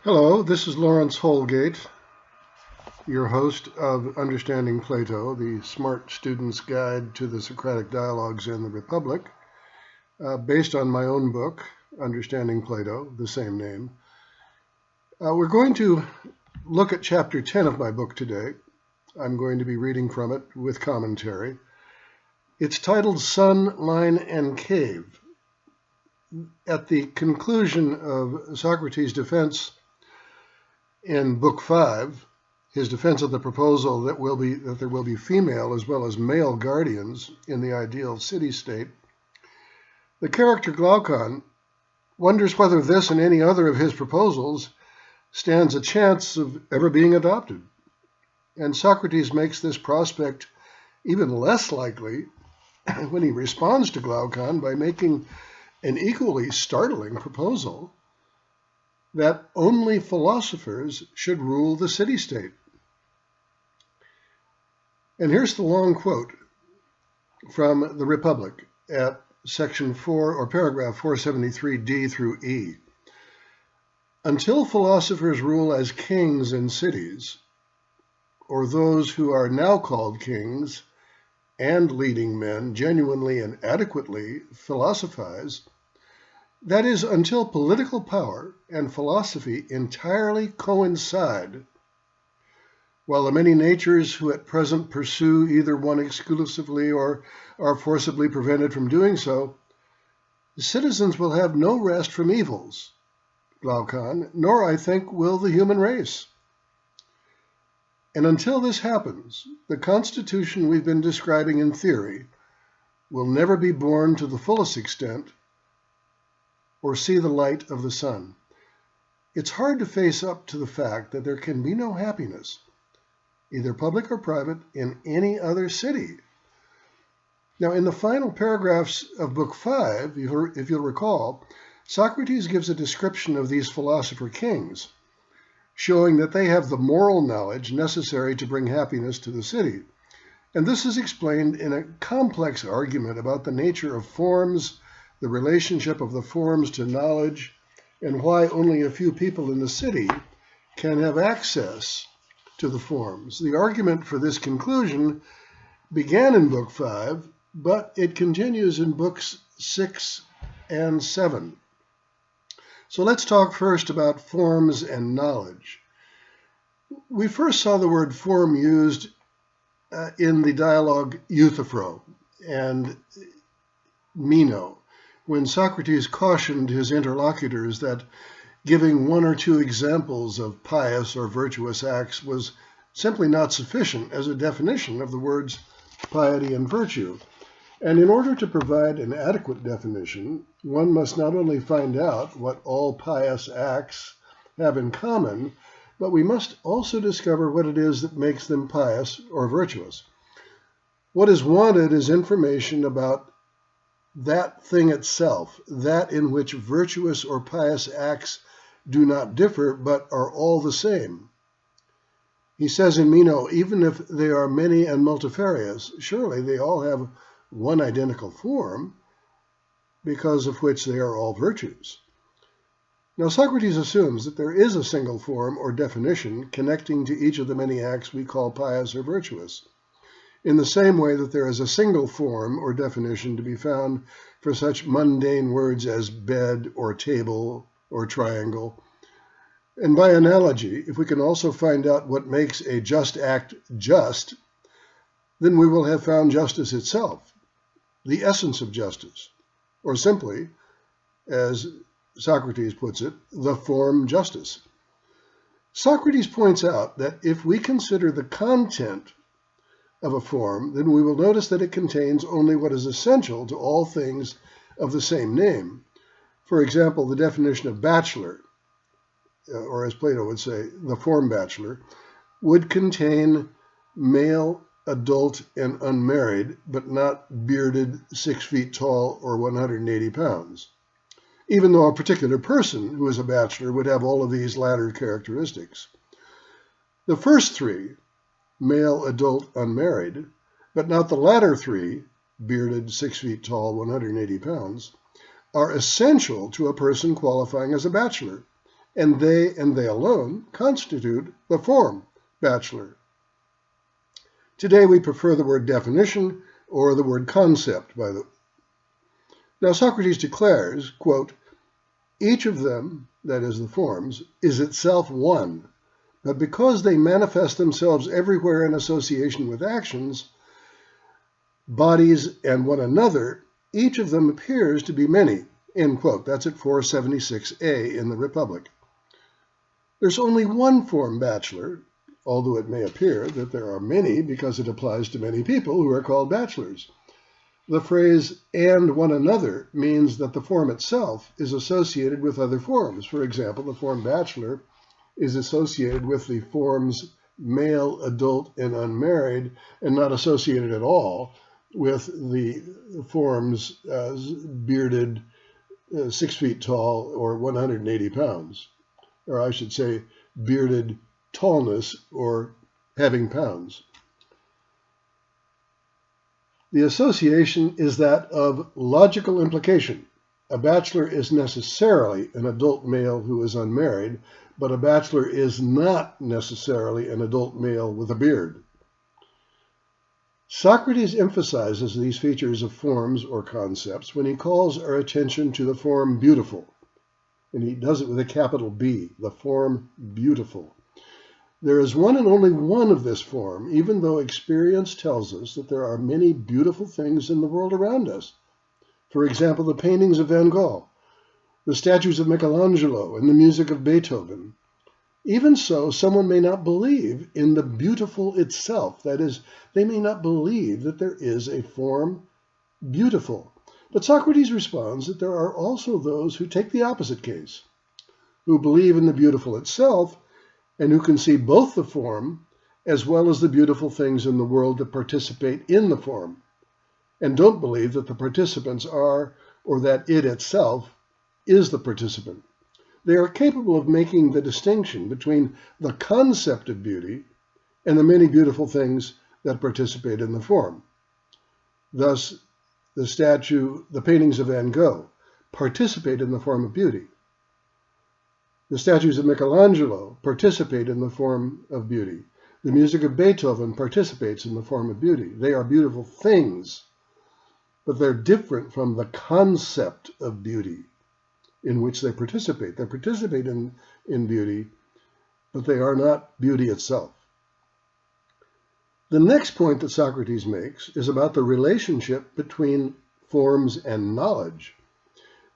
Hello, this is Lawrence Holgate, your host of Understanding Plato, the Smart Student's Guide to the Socratic Dialogues in the Republic, based on my own book, Understanding Plato, the same name. We're going to look at chapter 10 of my book today. I'm going to be reading from it with commentary. It's titled Sun, Line, and Cave. At the conclusion of Socrates' defense in Book 5, his defense of the proposal that there will be female as well as male guardians in the ideal city-state, the character Glaucon wonders whether this and any other of his proposals stands a chance of ever being adopted. And Socrates makes this prospect even less likely when he responds to Glaucon by making an equally startling proposal that only philosophers should rule the city-state. And here's the long quote from the Republic at section 4 or paragraph 473D through E. Until philosophers rule as kings in cities, or those who are now called kings and leading men genuinely and adequately philosophize, that is, until political power and philosophy entirely coincide, while the many natures who at present pursue either one exclusively or are forcibly prevented from doing so, the citizens will have no rest from evils, Glaucon, nor, I think, will the human race. And until this happens, the constitution we've been describing in theory will never be born to the fullest extent or see the light of the sun. It's hard to face up to the fact that there can be no happiness, either public or private, in any other city. Now, in the final paragraphs of Book 5, if you'll recall, Socrates gives a description of these philosopher-kings, showing that they have the moral knowledge necessary to bring happiness to the city. And this is explained in a complex argument about the nature of forms, the relationship of the forms to knowledge, and why only a few people in the city can have access to the forms. The argument for this conclusion began in Book 5, but it continues in Books 6 and 7. So let's talk first about forms and knowledge. We first saw the word form used in the dialogue Euthyphro and Meno, when Socrates cautioned his interlocutors that giving one or two examples of pious or virtuous acts was simply not sufficient as a definition of the words piety and virtue. And in order to provide an adequate definition, one must not only find out what all pious acts have in common, but we must also discover what it is that makes them pious or virtuous. What is wanted is information about that thing itself, that in which virtuous or pious acts do not differ, but are all the same. He says in Meno, even if they are many and multifarious, surely they all have one identical form, because of which they are all virtues. Now, Socrates assumes that there is a single form or definition connecting to each of the many acts we call pious or virtuous, in the same way that there is a single form or definition to be found for such mundane words as bed or table or triangle. And by analogy, if we can also find out what makes a just act just, then we will have found justice itself, the essence of justice, or simply, as Socrates puts it, the form justice. Socrates points out that if we consider the content of a form, then we will notice that it contains only what is essential to all things of the same name. For example, the definition of bachelor, or as Plato would say, the form bachelor, would contain male, adult, and unmarried, but not bearded, 6 feet tall, or 180 pounds, even though a particular person who is a bachelor would have all of these latter characteristics. The first three, male, adult, unmarried, but not the latter three, bearded, 6 feet tall, 180 pounds, are essential to a person qualifying as a bachelor, and they alone constitute the form bachelor. Today we prefer the word definition or the word concept. Now Socrates declares, quote, each of them, that is the forms, is itself one, but because they manifest themselves everywhere in association with actions, bodies, and one another, each of them appears to be many, end quote. That's at 476a in the Republic. There's only one form bachelor, although it may appear that there are many because it applies to many people who are called bachelors. The phrase, and one another, means that the form itself is associated with other forms. For example, the form bachelor is associated with the forms male, adult, and unmarried, and not associated at all with the forms bearded, 6 feet tall, or 180 pounds. Or I should say bearded tallness or having pounds. The association is that of logical implication. A bachelor is necessarily an adult male who is unmarried, but a bachelor is not necessarily an adult male with a beard. Socrates emphasizes these features of forms or concepts when he calls our attention to the form beautiful, and he does it with a capital B, the form beautiful. There is one and only one of this form, even though experience tells us that there are many beautiful things in the world around us. For example, the paintings of Van Gogh, the statues of Michelangelo, and the music of Beethoven. Even so, someone may not believe in the beautiful itself. That is, they may not believe that there is a form beautiful. But Socrates responds that there are also those who take the opposite case, who believe in the beautiful itself, and who can see both the form as well as the beautiful things in the world that participate in the form, and don't believe that the participants are, or that it itself is the participant. They are capable of making the distinction between the concept of beauty and the many beautiful things that participate in the form. Thus, the paintings of Van Gogh participate in the form of beauty. The statues of Michelangelo participate in the form of beauty. The music of Beethoven participates in the form of beauty. They are beautiful things, but they're different from the concept of beauty in which they participate. They participate in beauty, but they are not beauty itself. The next point that Socrates makes is about the relationship between forms and knowledge.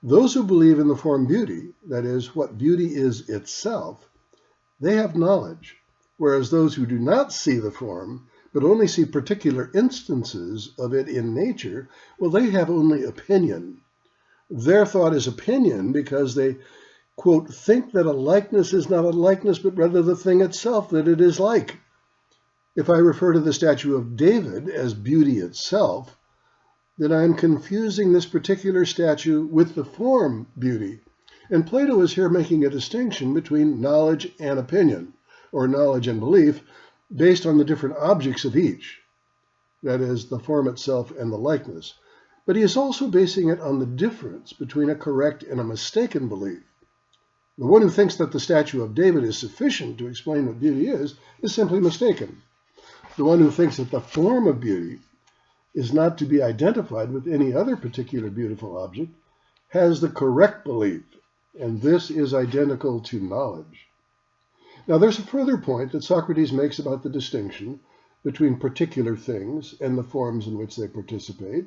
Those who believe in the form beauty, that is, what beauty is itself, they have knowledge, whereas those who do not see the form, but only see particular instances of it in nature, well, they have only opinion. Their thought is opinion because they, quote, think that a likeness is not a likeness, but rather the thing itself that it is like. If I refer to the statue of David as beauty itself, then I am confusing this particular statue with the form beauty. And Plato is here making a distinction between knowledge and opinion, or knowledge and belief, based on the different objects of each, that is, the form itself and the likeness. But he is also basing it on the difference between a correct and a mistaken belief. The one who thinks that the statue of David is sufficient to explain what beauty is simply mistaken. The one who thinks that the form of beauty is not to be identified with any other particular beautiful object has the correct belief, and this is identical to knowledge. Now there's a further point that Socrates makes about the distinction between particular things and the forms in which they participate.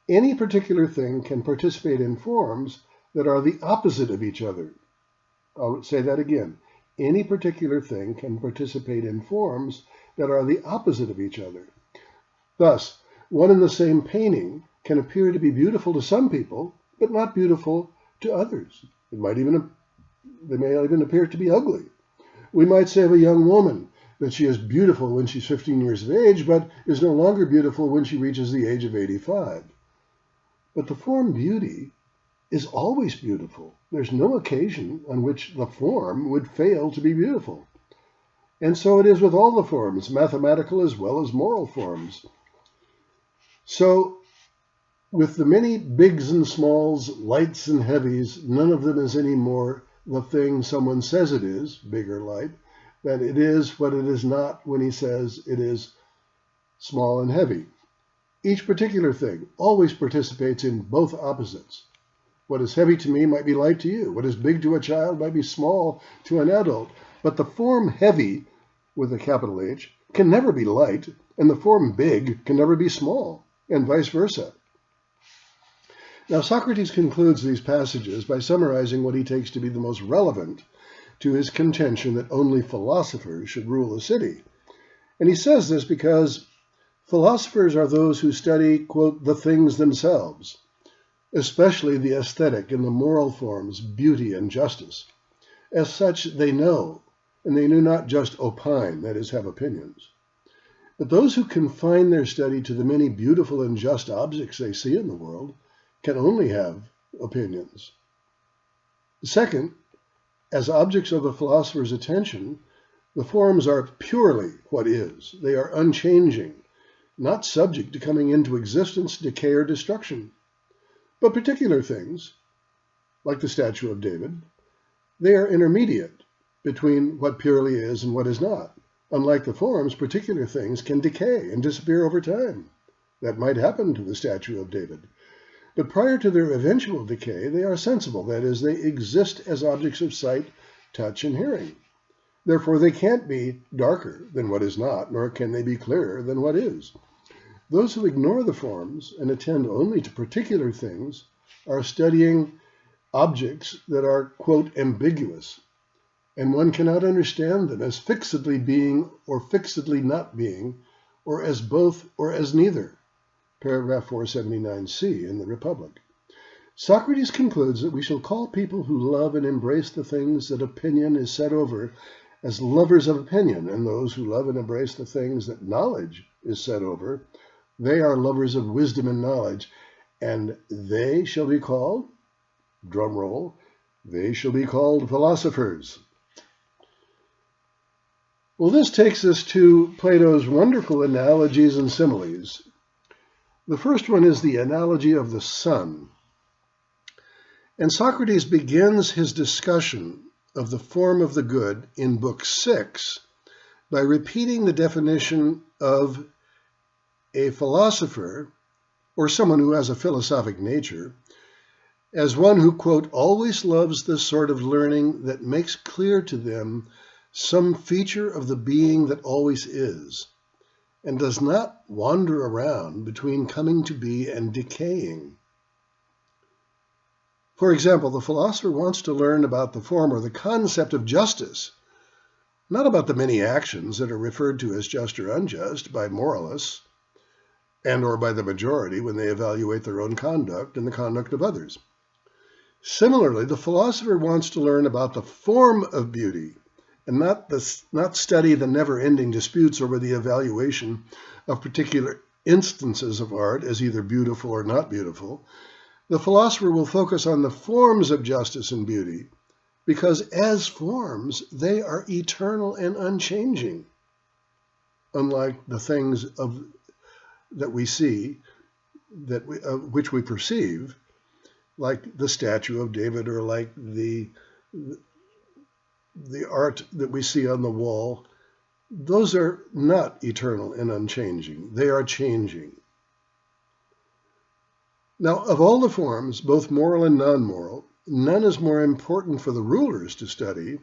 Any particular thing can participate in forms that are the opposite of each other. I'll say that again. Any particular thing can participate in forms that are the opposite of each other. Thus, one and the same painting can appear to be beautiful to some people, but not beautiful to others. They may even appear to be ugly. We might say of a young woman that she is beautiful when she's 15 years of age, but is no longer beautiful when she reaches the age of 85. But the form beauty is always beautiful. There's no occasion on which the form would fail to be beautiful. And so it is with all the forms, mathematical as well as moral forms. So, with the many bigs and smalls, lights and heavies, none of them is any more the thing someone says it is, big or light, that it is what it is not when he says it is small and heavy. Each particular thing always participates in both opposites. What is heavy to me might be light to you. What is big to a child might be small to an adult. But the form heavy, with a capital H, can never be light, and the form big can never be small, and vice versa. Now, Socrates concludes these passages by summarizing what he takes to be the most relevant to his contention that only philosophers should rule a city. And he says this because philosophers are those who study, quote, the things themselves, especially the aesthetic and the moral forms, beauty and justice. As such, they know, and they do not just opine, that is, have opinions. But those who confine their study to the many beautiful and just objects they see in the world can only have opinions. Second, as objects of the philosopher's attention, the forms are purely what is. They are unchanging, not subject to coming into existence, decay, or destruction. But particular things, like the statue of David, they are intermediate between what purely is and what is not. Unlike the forms, particular things can decay and disappear over time. That might happen to the statue of David. But prior to their eventual decay, they are sensible. That is, they exist as objects of sight, touch, and hearing. Therefore, they can't be darker than what is not, nor can they be clearer than what is. Those who ignore the forms and attend only to particular things are studying objects that are, quote, ambiguous, and one cannot understand them as fixedly being or fixedly not being, or as both or as neither. Paragraph 479c in the Republic. Socrates concludes that we shall call people who love and embrace the things that opinion is set over as lovers of opinion, and those who love and embrace the things that knowledge is set over, they are lovers of wisdom and knowledge, and they shall be called, drum roll, they shall be called philosophers. Well, this takes us to Plato's wonderful analogies and similes. The first one is the analogy of the sun. And Socrates begins his discussion of the form of the good in Book 6 by repeating the definition of a philosopher, or someone who has a philosophic nature, as one who, quote, always loves the sort of learning that makes clear to them some feature of the being that always is, and does not wander around between coming to be and decaying. For example, the philosopher wants to learn about the form or the concept of justice, not about the many actions that are referred to as just or unjust by moralists, and or by the majority when they evaluate their own conduct and the conduct of others. Similarly, the philosopher wants to learn about the form of beauty, and not study the never-ending disputes over the evaluation of particular instances of art as either beautiful or not beautiful. The philosopher will focus on the forms of justice and beauty, because as forms, they are eternal and unchanging, unlike the things that we see, which we perceive, like the statue of David or like the art that we see on the wall. Those are not eternal and unchanging. They are changing. Now, of all the forms, both moral and non-moral, none is more important for the rulers to study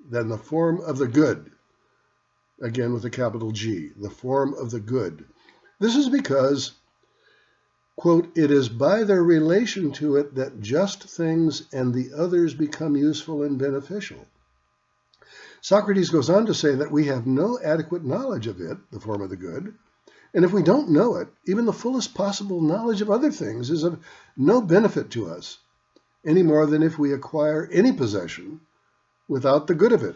than the form of the good. Again, with a capital G, the form of the good. This is because, quote, it is by their relation to it that just things and the others become useful and beneficial. Socrates goes on to say that we have no adequate knowledge of it, the form of the good, and if we don't know it, even the fullest possible knowledge of other things is of no benefit to us, any more than if we acquire any possession without the good of it.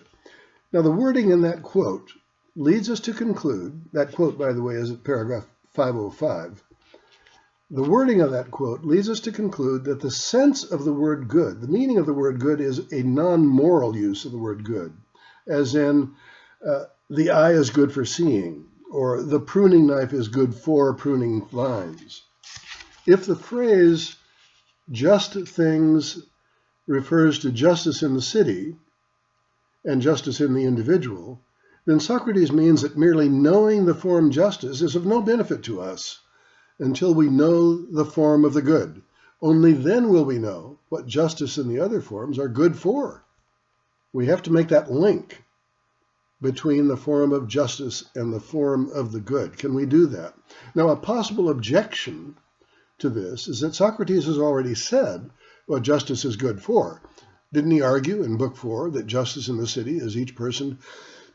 Now, the wording in that quote leads us to conclude, that quote, by the way, is at paragraph 505. The wording of that quote leads us to conclude that the sense of the word good, the meaning of the word good, is a non-moral use of the word good, as in the eye is good for seeing, or the pruning knife is good for pruning lines. If the phrase just things refers to justice in the city and justice in the individual, then Socrates means that merely knowing the form justice is of no benefit to us until we know the form of the good. Only then will we know what justice and the other forms are good for. We have to make that link between the form of justice and the form of the good. Can we do that? Now, a possible objection to this is that Socrates has already said what justice is good for. Didn't he argue in Book 4 that justice in the city is each person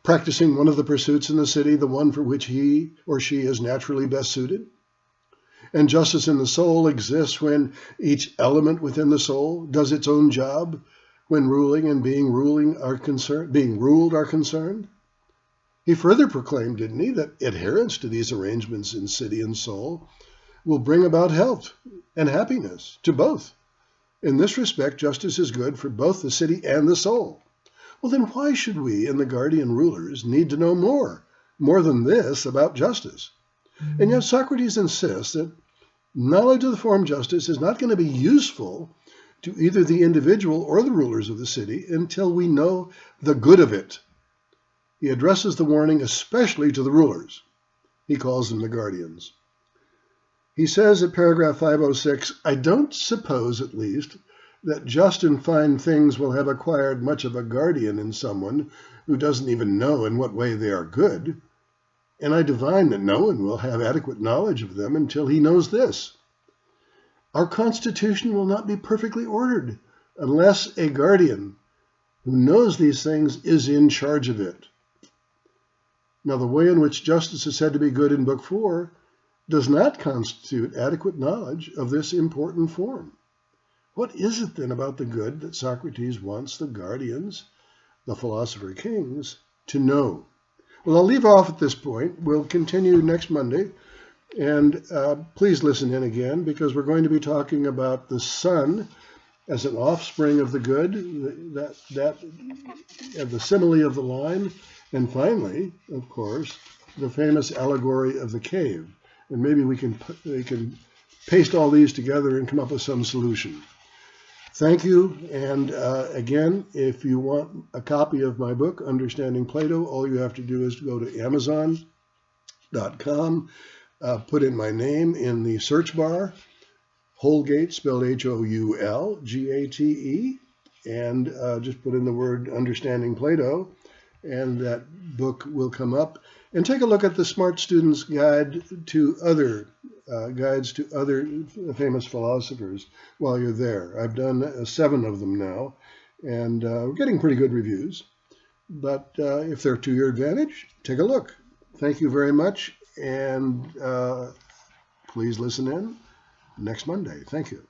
practicing one of the pursuits in the city, the one for which he or she is naturally best suited? And justice in the soul exists when each element within the soul does its own job, when ruling and being ruled are concerned. He further proclaimed, didn't he, that adherence to these arrangements in city and soul will bring about health and happiness to both. In this respect, justice is good for both the city and the soul. Well, then why should we and the guardian rulers need to know more than this about justice? And yet Socrates insists that knowledge of the form justice is not going to be useful to either the individual or the rulers of the city until we know the good of it. He addresses the warning especially to the rulers. He calls them the guardians. He says at paragraph 506, I don't suppose, at least, that just and fine things will have acquired much of a guardian in someone who doesn't even know in what way they are good. And I divine that no one will have adequate knowledge of them until he knows this. Our constitution will not be perfectly ordered unless a guardian who knows these things is in charge of it. Now, the way in which justice is said to be good in Book 4 does not constitute adequate knowledge of this important form. What is it then about the good that Socrates wants the guardians, the philosopher-kings, to know? Well, I'll leave off at this point. We'll continue next Monday. And please listen in again, because we're going to be talking about the son as an offspring of the good, the simile of the line, and finally, of course, the famous allegory of the cave. And maybe we can paste all these together and come up with some solution. Thank you. And again, if you want a copy of my book, Understanding Plato, all you have to do is go to Amazon.com, put in my name in the search bar, Holgate, spelled Houlgate, and just put in the word Understanding Plato, and that book will come up. And take a look at the Smart Student's Guide to other guides to other famous philosophers while you're there. I've done 7 of them now, and we're getting pretty good reviews. But if they're to your advantage, take a look. Thank you very much, and please listen in next Monday. Thank you.